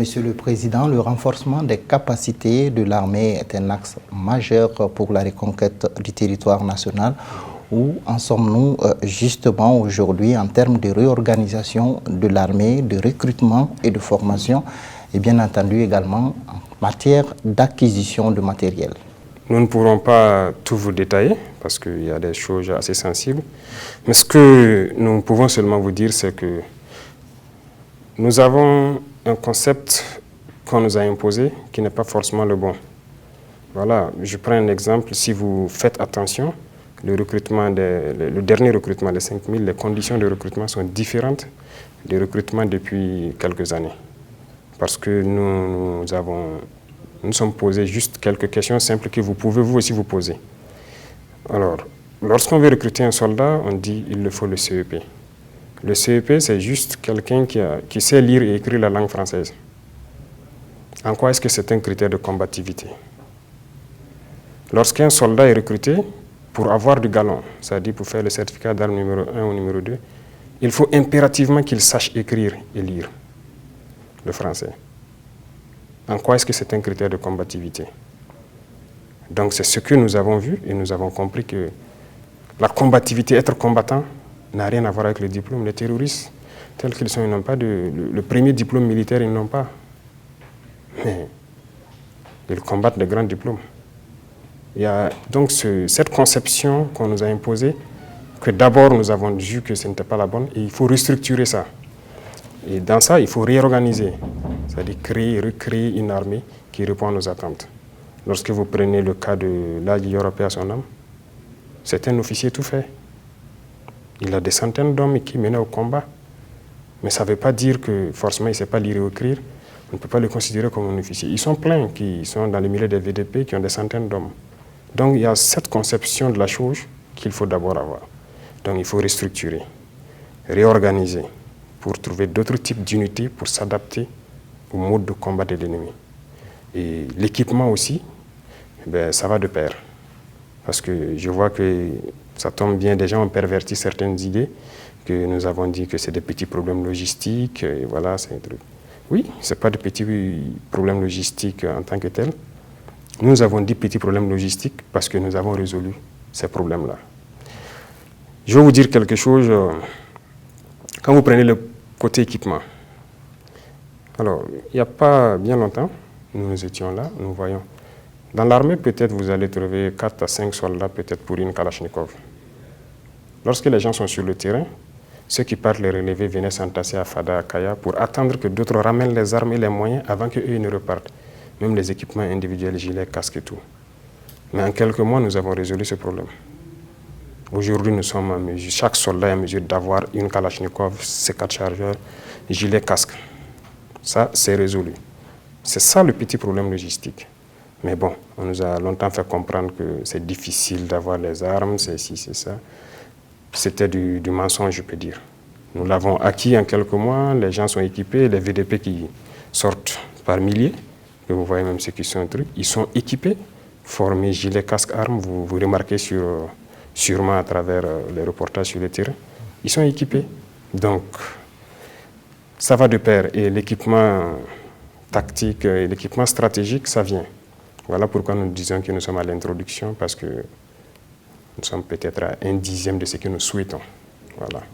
Monsieur le Président, le renforcement des capacités de l'armée est un axe majeur pour la reconquête du territoire national. Où en sommes-nous justement aujourd'hui en termes de réorganisation de l'armée, de recrutement et de formation, et bien entendu également en matière d'acquisition de matériel? Nous ne pourrons pas tout vous détailler parce qu'il y a des choses assez sensibles. Mais ce que nous pouvons seulement vous dire, c'est que nous avons un concept qu'on nous a imposé qui n'est pas forcément le bon. Voilà, je prends un exemple. Si vous faites attention, le dernier recrutement des 5000, les conditions de recrutement sont différentes des recrutements depuis quelques années. Parce que nous sommes posés juste quelques questions simples que vous pouvez vous aussi vous poser. Alors, lorsqu'on veut recruter un soldat, on dit qu'il faut le CEP. Le CEP, c'est juste quelqu'un qui sait lire et écrire la langue française. En quoi est-ce que c'est un critère de combativité? Lorsqu'un soldat est recruté, pour avoir du galon, c'est-à-dire pour faire le certificat d'arme numéro 1 ou numéro 2, il faut impérativement qu'il sache écrire et lire le français. En quoi est-ce que c'est un critère de combativité? Donc c'est ce que nous avons vu et nous avons compris que la combativité, être combattant, n'a rien à voir avec le diplôme. Les terroristes, tels qu'ils sont, ils n'ont pas le premier diplôme militaire, ils n'ont pas. Mais ils combattent de grands diplômes. Il y a donc cette conception qu'on nous a imposée, que d'abord nous avons vu que ce n'était pas la bonne, et il faut restructurer ça. Et dans ça, il faut réorganiser, c'est-à-dire recréer une armée qui répond à nos attentes. Lorsque vous prenez le cas de l'Agi européen à son âme, c'est un officier tout fait. Il a des centaines d'hommes qui menaient au combat. Mais ça ne veut pas dire que forcément il ne sait pas lire ou écrire. On ne peut pas le considérer comme un officier. Ils sont pleins qui sont dans le milieu des VDP, qui ont des centaines d'hommes. Donc il y a cette conception de la chose qu'il faut d'abord avoir. Donc il faut restructurer, réorganiser pour trouver d'autres types d'unités pour s'adapter au mode de combat de l'ennemi. Et l'équipement aussi, ça va de pair. Parce que je vois que ça tombe bien, des gens ont perverti certaines idées, que nous avons dit que c'est des petits problèmes logistiques, et voilà, c'est un truc. Oui, ce n'est pas de petits problèmes logistiques en tant que tels. Nous avons dit petits problèmes logistiques parce que nous avons résolu ces problèmes-là. Je vais vous dire quelque chose. Quand vous prenez le côté équipement, alors, il n'y a pas bien longtemps, nous étions là, nous voyons. Dans l'armée, peut-être vous allez trouver 4 à 5 soldats, peut-être pour une Kalachnikov. Lorsque les gens sont sur le terrain, ceux qui partent les relever venaient s'entasser à Fada, à Kaya, pour attendre que d'autres ramènent les armes et les moyens avant qu'eux ne repartent. Même les équipements individuels, gilets, casques et tout. Mais en quelques mois, nous avons résolu ce problème. Aujourd'hui, nous sommes en mesure, chaque soldat est en mesure d'avoir une Kalachnikov, ses 4 chargeurs, gilet, casque. Ça, c'est résolu. C'est ça le petit problème logistique. Mais bon, on nous a longtemps fait comprendre que c'est difficile d'avoir les armes, c'est ci, c'est ça. C'était du mensonge, je peux dire. Nous l'avons acquis en quelques mois, les gens sont équipés, les VDP qui sortent par milliers, et vous voyez même ceux qui sont un truc, ils sont équipés, formés, gilets, casques, armes, vous remarquez sûrement à travers les reportages sur le terrain, ils sont équipés. Donc, ça va de pair, et l'équipement tactique et l'équipement stratégique, ça vient. Voilà pourquoi nous disons que nous sommes à l'introduction, parce que nous sommes peut-être à 1/10 de ce que nous souhaitons. Voilà.